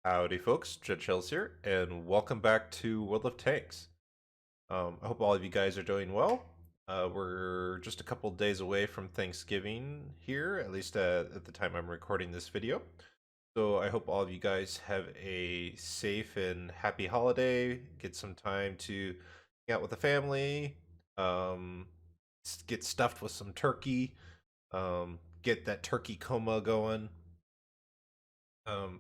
Howdy folks, Judge Hills here, and welcome back to World of Tanks. I hope all of you guys are doing well. We're just a couple days away from Thanksgiving here, at least at the time I'm recording this video. So I hope all of you guys have a safe and happy holiday, get some time to hang out with the family, get stuffed with some turkey, get that turkey coma going.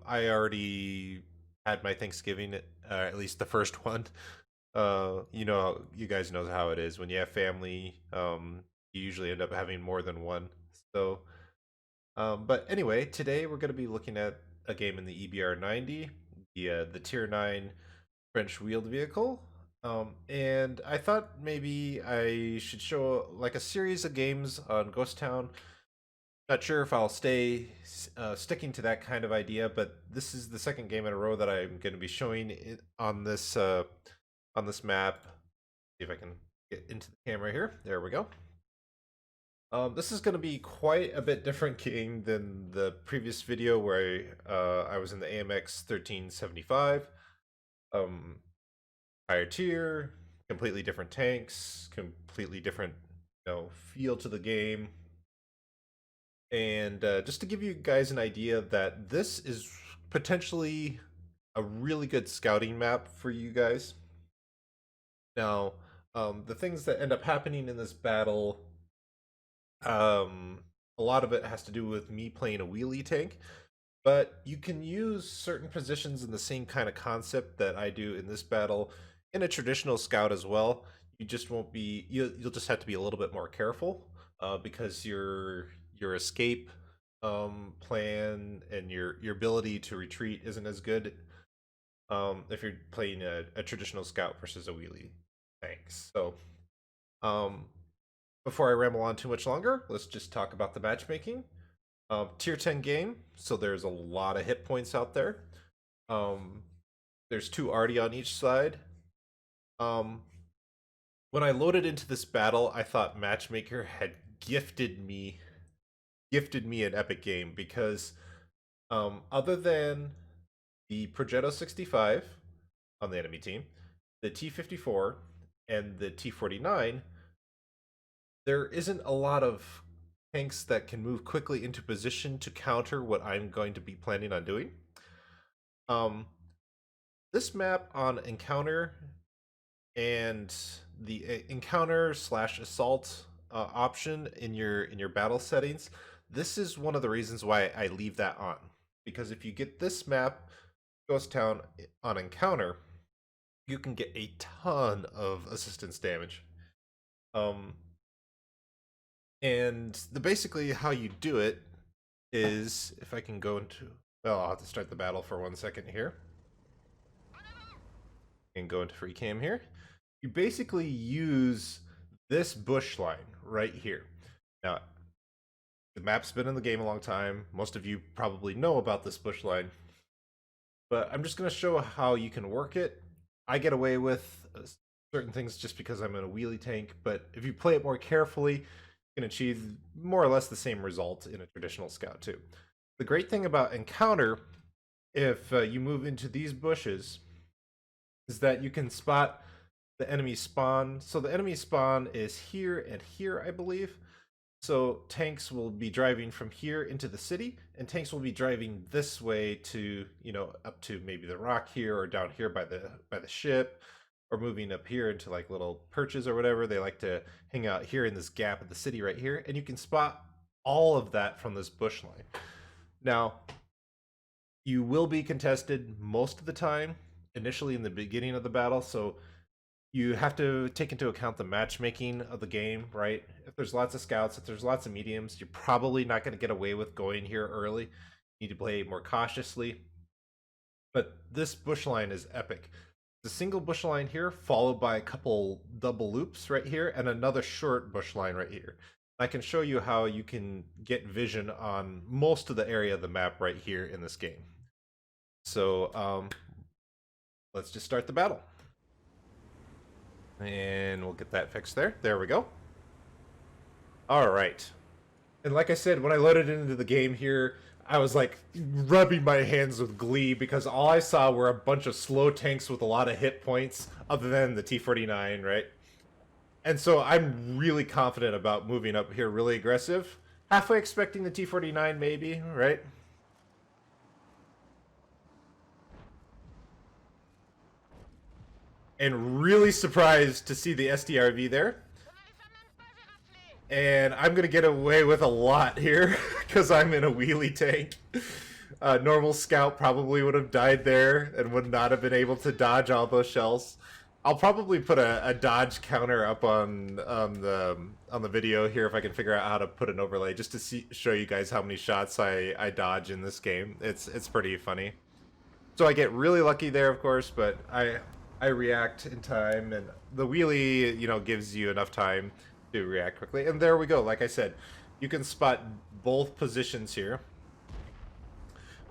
I already had my Thanksgiving, at least the first one. You guys know how it is when you have family. You usually end up having more than one. So, but anyway, today we're going to be looking at a game in the EBR 90, the Tier 9 French wheeled vehicle. And I thought maybe I should show like a series of games on GhostTown. Not sure if I'll stay sticking to that kind of idea, but this is the second game in a row that I'm going to be showing it on this map. See if I can get into the camera here. There we go. This is going to be quite a bit different game than the previous video where I was in the AMX 1375. Higher tier, completely different tanks, completely different feel to the game. And just to give you guys an idea that this is potentially a really good scouting map for you guys. Now, the things that end up happening in this battle, a lot of it has to do with me playing a wheelie tank, but you can use certain positions in the same kind of concept that I do in this battle in a traditional scout as well. You just won't be, you'll just have to be a little bit more careful because your escape plan and your ability to retreat isn't as good if you're playing a traditional scout versus a wheelie tank. So before I ramble on too much longer, let's just talk about the matchmaking. Tier 10 game, so there's a lot of hit points out there. There's 2 Artie on each side. When I loaded into this battle, I thought Matchmaker had gifted me an epic game because other than the Progetto 65 on the enemy team, the T-54, and the T-49, there isn't a lot of tanks that can move quickly into position to counter what I'm going to be planning on doing. This map on Encounter and the Encounter / Assault option in your battle settings, this is one of the reasons why I leave that on. Because if you get this map, GhostTown, on Encounter, you can get a ton of assistance damage. And basically how you do it is, if I can go into, well, I'll have to start the battle for 1 second here. And go into free cam here. You basically use this bush line right here. Now, the map's been in the game a long time. Most of you probably know about this bush line. But I'm just going to show how you can work it. I get away with certain things just because I'm in a wheelie tank, but if you play it more carefully, you can achieve more or less the same result in a traditional scout too. The great thing about Encounter, if you move into these bushes, is that you can spot the enemy spawn. So the enemy spawn is here and here, I believe. So tanks will be driving from here into the city, and tanks will be driving this way to, up to maybe the rock here or down here by the ship, or moving up here into like little perches or whatever. They like to hang out here in this gap of the city right here, and you can spot all of that from this bush line. Now, you will be contested most of the time initially in the beginning of the battle, so you have to take into account the matchmaking of the game, right? If there's lots of scouts, if there's lots of mediums, you're probably not going to get away with going here early. You need to play more cautiously. But this bush line is epic. The single bush line here, followed by a couple double loops right here, and another short bush line right here. I can show you how you can get vision on most of the area of the map right here in this game. So let's just start the battle. And we'll get that fixed there. There we go. All right. And like I said, when I loaded into the game here, I was like rubbing my hands with glee because all I saw were a bunch of slow tanks with a lot of hit points, other than the T-49, right? And so I'm really confident about moving up here, really aggressive. Halfway expecting the T-49, maybe, right? And really surprised to see the STRV there. And I'm gonna get away with a lot here because I'm in a wheelie tank. Normal scout probably would have died there and would not have been able to dodge all those shells. I'll probably put a dodge counter up on the video here if I can figure out how to put an overlay just to show you guys how many shots I dodge in this game. It's pretty funny. So I get really lucky there, of course, but I react in time, and the wheelie, gives you enough time to react quickly. And there we go. Like I said, you can spot both positions here.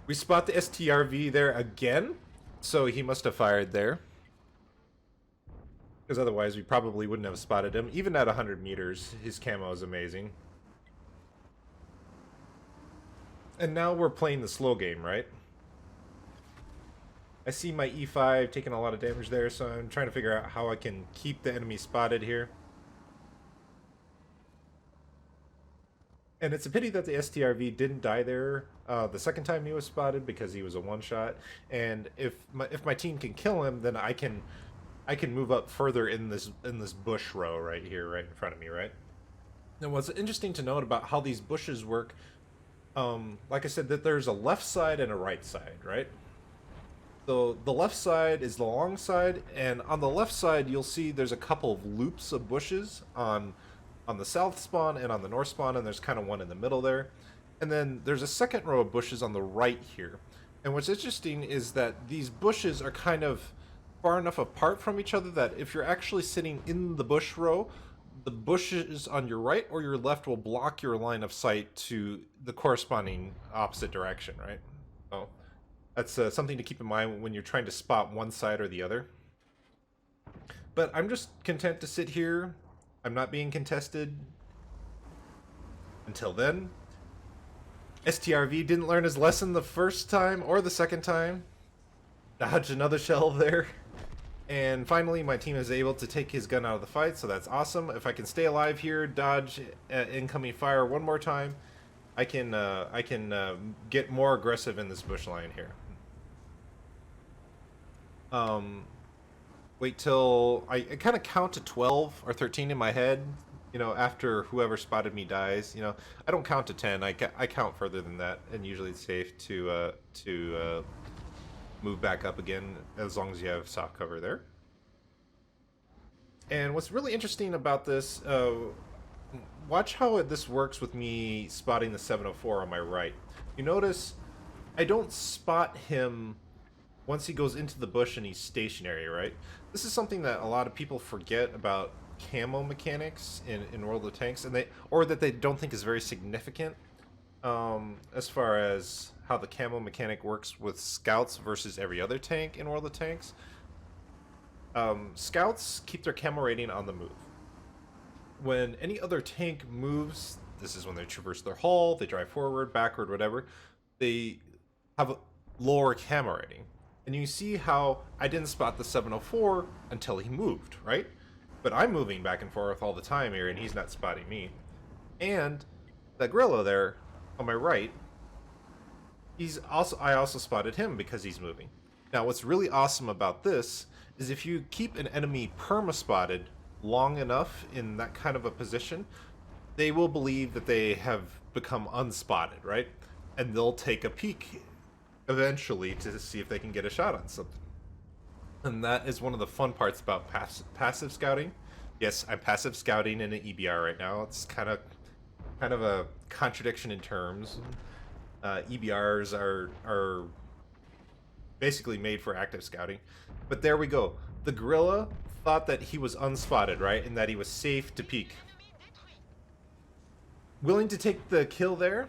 We spot the STRV there again, so he must have fired there. Because otherwise we probably wouldn't have spotted him. Even at 100 meters, his camo is amazing. And now we're playing the slow game, right? I see my E5 taking a lot of damage there, so I'm trying to figure out how I can keep the enemy spotted here. And it's a pity that the STRV didn't die there the second time he was spotted, because he was a one-shot. And if my team can kill him, then I can move up further in this bush row right here, right in front of me, right? And what's interesting to note about how these bushes work, like I said, that there's a left side and a right side, right? So the left side is the long side, and on the left side you'll see there's a couple of loops of bushes on the south spawn and on the north spawn, and there's kind of one in the middle there. And then there's a second row of bushes on the right here. And what's interesting is that these bushes are kind of far enough apart from each other that if you're actually sitting in the bush row, the bushes on your right or your left will block your line of sight to the corresponding opposite direction, right? So that's something to keep in mind when you're trying to spot one side or the other. But I'm just content to sit here. I'm not being contested. Until then. STRV didn't learn his lesson the first time or the second time. Dodge another shell there. And finally, my team is able to take his gun out of the fight, so that's awesome. If I can stay alive here, dodge incoming fire one more time, I can get more aggressive in this bush line here. Wait till I kind of count to 12 or 13 in my head, after whoever spotted me dies. I don't count to 10. I count further than that, and usually it's safe to move back up again as long as you have soft cover there. And what's really interesting about this, watch how this works with me spotting the 704 on my right. You notice I don't spot him once he goes into the bush and he's stationary, right? This is something that a lot of people forget about camo mechanics in World of Tanks, and that they don't think is very significant, as far as how the camo mechanic works with scouts versus every other tank in World of Tanks. Scouts keep their camo rating on the move. When any other tank moves, this is when they traverse their hull, they drive forward, backward, whatever, they have a lower camo rating. And you see how I didn't spot the 704 until he moved, right? But I'm moving back and forth all the time here, and he's not spotting me. And that gorilla there on my right, I also spotted him because he's moving. Now, what's really awesome about this is if you keep an enemy perma-spotted long enough in that kind of a position, they will believe that they have become unspotted, right? And they'll take a peek eventually to see if they can get a shot on something. And that is one of the fun parts about passive scouting. Yes, I'm passive scouting in an EBR right now. It's kind of a contradiction in terms. EBRs are basically made for active scouting. But there we go. The gorilla thought that he was unspotted, right? And that he was safe to peek. Willing to take the kill there,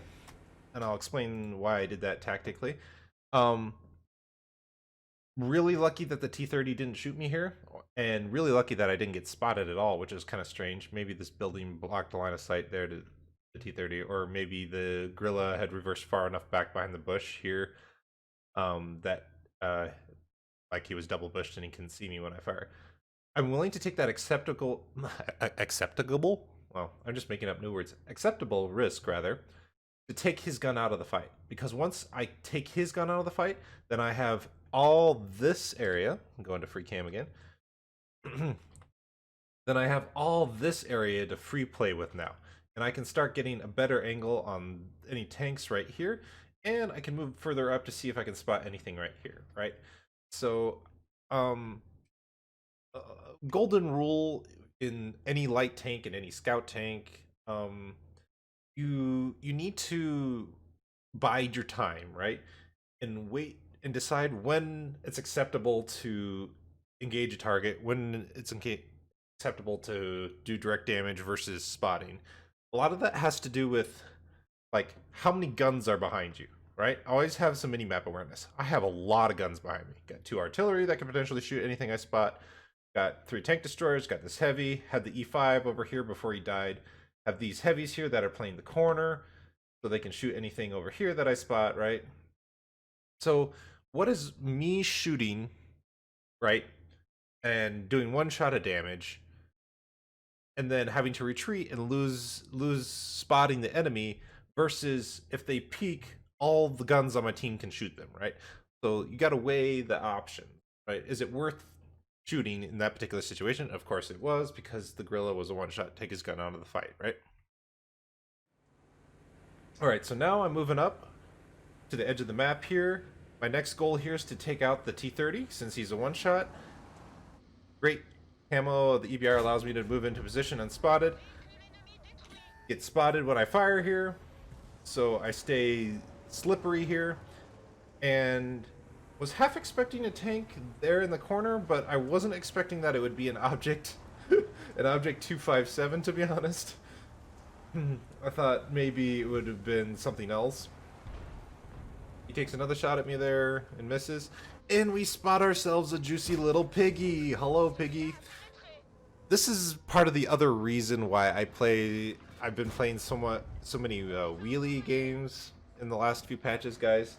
and I'll explain why I did that tactically. Really lucky that the T-30 didn't shoot me here, and really lucky that I didn't get spotted at all, which is kind of strange. Maybe this building blocked the line of sight there to the T-30, or maybe the gorilla had reversed far enough back behind the bush here that like he was double bushed and he couldn't see me when I fire. I'm willing to take that acceptable. Well, I'm just making up new words. Acceptable risk, rather, to take his gun out of the fight. Because once I take his gun out of the fight, then I have all this area. I'm going to free cam again. Then I have all this area to free play with now. And I can start getting a better angle on any tanks right here. And I can move further up to see if I can spot anything right here, right? So, golden rule in any light tank and any scout tank, you need to bide your time, right? And wait and decide when it's acceptable to engage a target, when it's acceptable to do direct damage versus spotting. A lot of that has to do with like how many guns are behind you, right? I always have some mini map awareness. I have a lot of guns behind me. Got 2 artillery that can potentially shoot anything I spot. Got 3 tank destroyers, got this heavy, had the E5 over here before he died. Have these heavies here that are playing the corner, so they can shoot anything over here that I spot, right? So what is me shooting, right, and doing 1 shot of damage, and then having to retreat and lose spotting the enemy, versus if they peek, all the guns on my team can shoot them, right? So you got to weigh the option, right? Is it worth shooting in that particular situation? Of course it was, because the gorilla was a 1-shot take his gun out of the fight, right? All right, so now I'm moving up to the edge of the map here. My next goal here is to take out the T-30 since he's a 1-shot. Great camo. The EBR allows me to move into position unspotted. Get spotted when I fire here, so I stay slippery here, and was half expecting a tank there in the corner, but I wasn't expecting that it would be an object, an object 257, to be honest. I thought maybe it would have been something else. He takes another shot at me there and misses, and we spot ourselves a juicy little piggy. Hello, piggy. This is part of the other reason why I've been playing so many wheelie games in the last few patches, guys.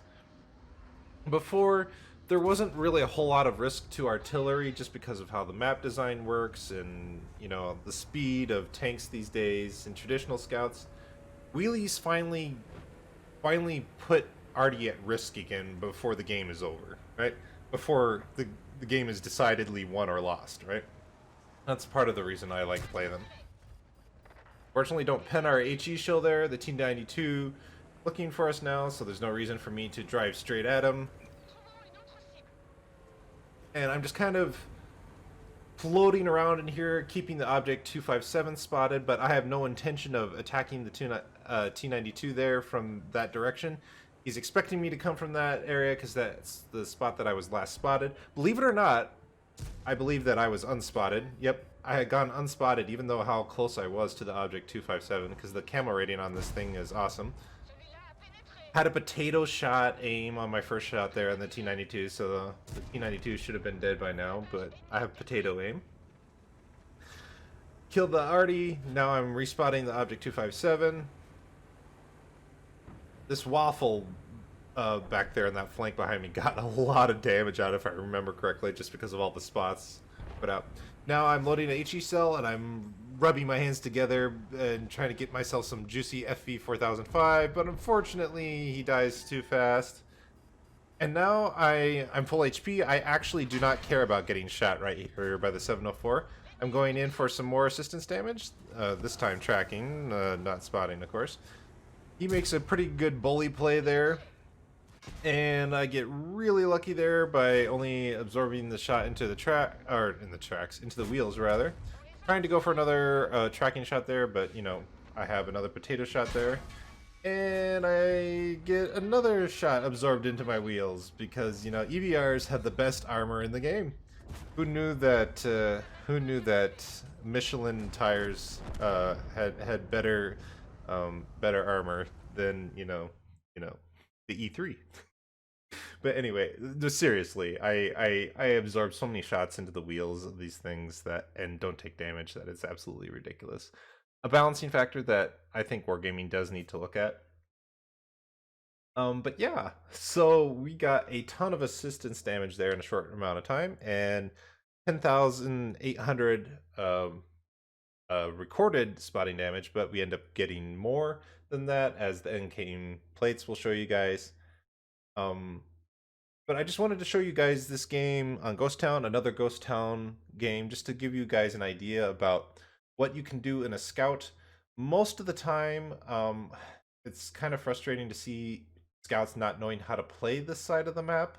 Before, there wasn't really a whole lot of risk to artillery just because of how the map design works and, you know, the speed of tanks these days and traditional scouts. Wheelies finally put Artie at risk again before the game is over, right? Before the game is decidedly won or lost, right? That's part of the reason I like to play them. Fortunately, don't pen our HE shield there. The T-92 looking for us now, so there's no reason for me to drive straight at him. And I'm just kind of floating around in here, keeping the object 257 spotted, but I have no intention of attacking the T-92 there from that direction. He's expecting me to come from that area because that's the spot that I was last spotted. Believe it or not, I believe that I was unspotted. Yep, I had gone unspotted even though how close I was to the object 257, because the camo rating on this thing is awesome. Had a potato shot aim on my first shot there on the T-92, so the T-92 should have been dead by now, but I have potato aim. Killed the Artie, now I'm respotting the object 257. This waffle back there in that flank behind me got a lot of damage out, if I remember correctly, just because of all the spots put out. Now I'm loading an HE cell and I'm rubbing my hands together and trying to get myself some juicy FV 4005, but unfortunately he dies too fast. And now I'm full HP. I actually do not care about getting shot right here by the 704. I'm going in for some more assistance damage, this time tracking, not spotting, of course. He makes a pretty good bully play there, and I get really lucky there by only absorbing the shot into the into the wheels rather. Trying to go for another tracking shot there, but you know, I have another potato shot there, and I get another shot absorbed into my wheels because, you know, EBRs have the best armor in the game. Who knew that? Michelin tires had better armor than you know the E3. But anyway, seriously, I absorb so many shots into the wheels of these things that and don't take damage that it's absolutely ridiculous. a balancing factor that I think wargaming does need to look at. But yeah, so we got a ton of assistance damage there in a short amount of time, and 10,800 recorded spotting damage, but we end up getting more than that as the end game plates will show you guys. But I just wanted to show you guys this game on GhostTown, another GhostTown game, just to give you guys an idea about what you can do in a scout. Most of the time, it's kind of frustrating to see scouts not knowing how to play this side of the map.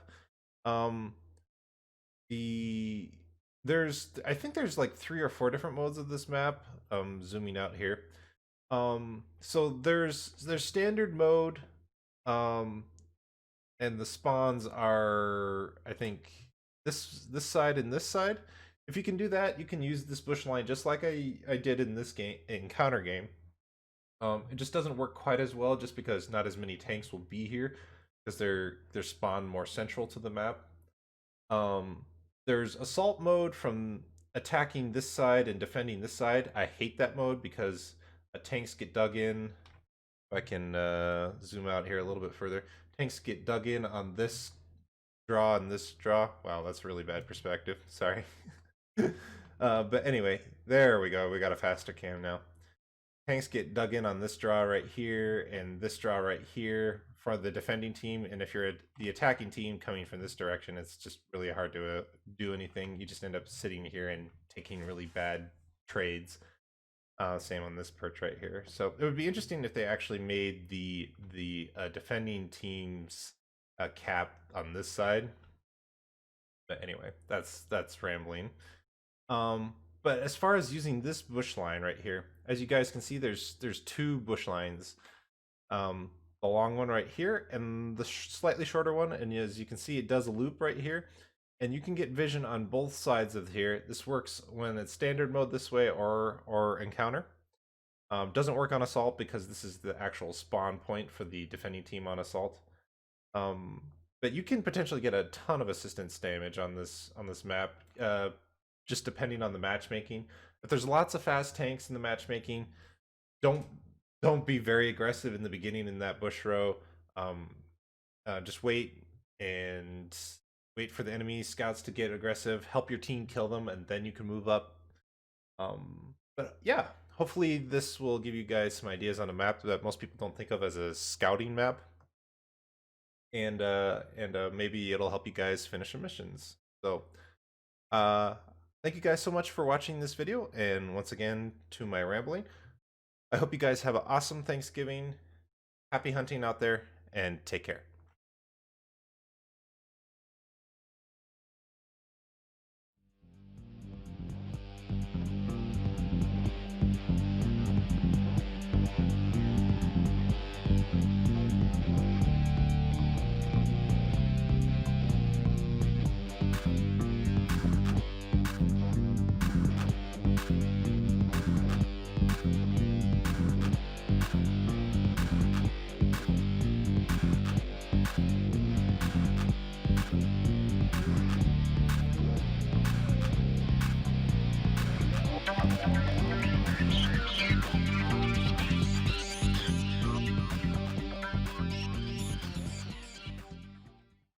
Um, the I think there's like 3 or 4 different modes of this map. Zooming out here. So there's standard mode. Um, and the spawns are, I think, this side and this side. If you can do that, you can use this bush line just like I did in this game encounter game. It just doesn't work quite as well just because not as many tanks will be here because they're spawned more central to the map. There's assault mode from attacking this side and defending this side. I hate that mode because tanks get dug in. If I can zoom out here a little bit further, tanks get dug in on this draw and this draw. Wow, that's really bad perspective. Sorry. But anyway, there we go. We got a faster cam now. Tanks get dug in on this draw right here and this draw right here for the defending team. And if you're the attacking team coming from this direction, it's just really hard to do anything. You just end up sitting here and taking really bad trades. Same on this perch right here. So it would be interesting if they actually made the defending team's cap on this side. But anyway, that's rambling. But as far as using this bush line right here, as you guys can see, there's 2 bush lines. The long one right here and the slightly shorter one. And as you can see, it does a loop right here. And you can get vision on both sides of here. This works when it's standard mode this way or encounter. Doesn't work on assault because this is the actual spawn point for the defending team on assault. But you can potentially get a ton of assistance damage on this map, just depending on the matchmaking. If there's lots of fast tanks in the matchmaking, don't be very aggressive in the beginning in that bush row. Just wait and wait for the enemy scouts to get aggressive, help your team kill them, and then you can move up. But yeah, hopefully this will give you guys some ideas on a map that most people don't think of as a scouting map. And maybe it'll help you guys finish your missions. So thank you guys so much for watching this video, and once again to my rambling. I hope you guys have an awesome Thanksgiving. Happy hunting out there, and take care.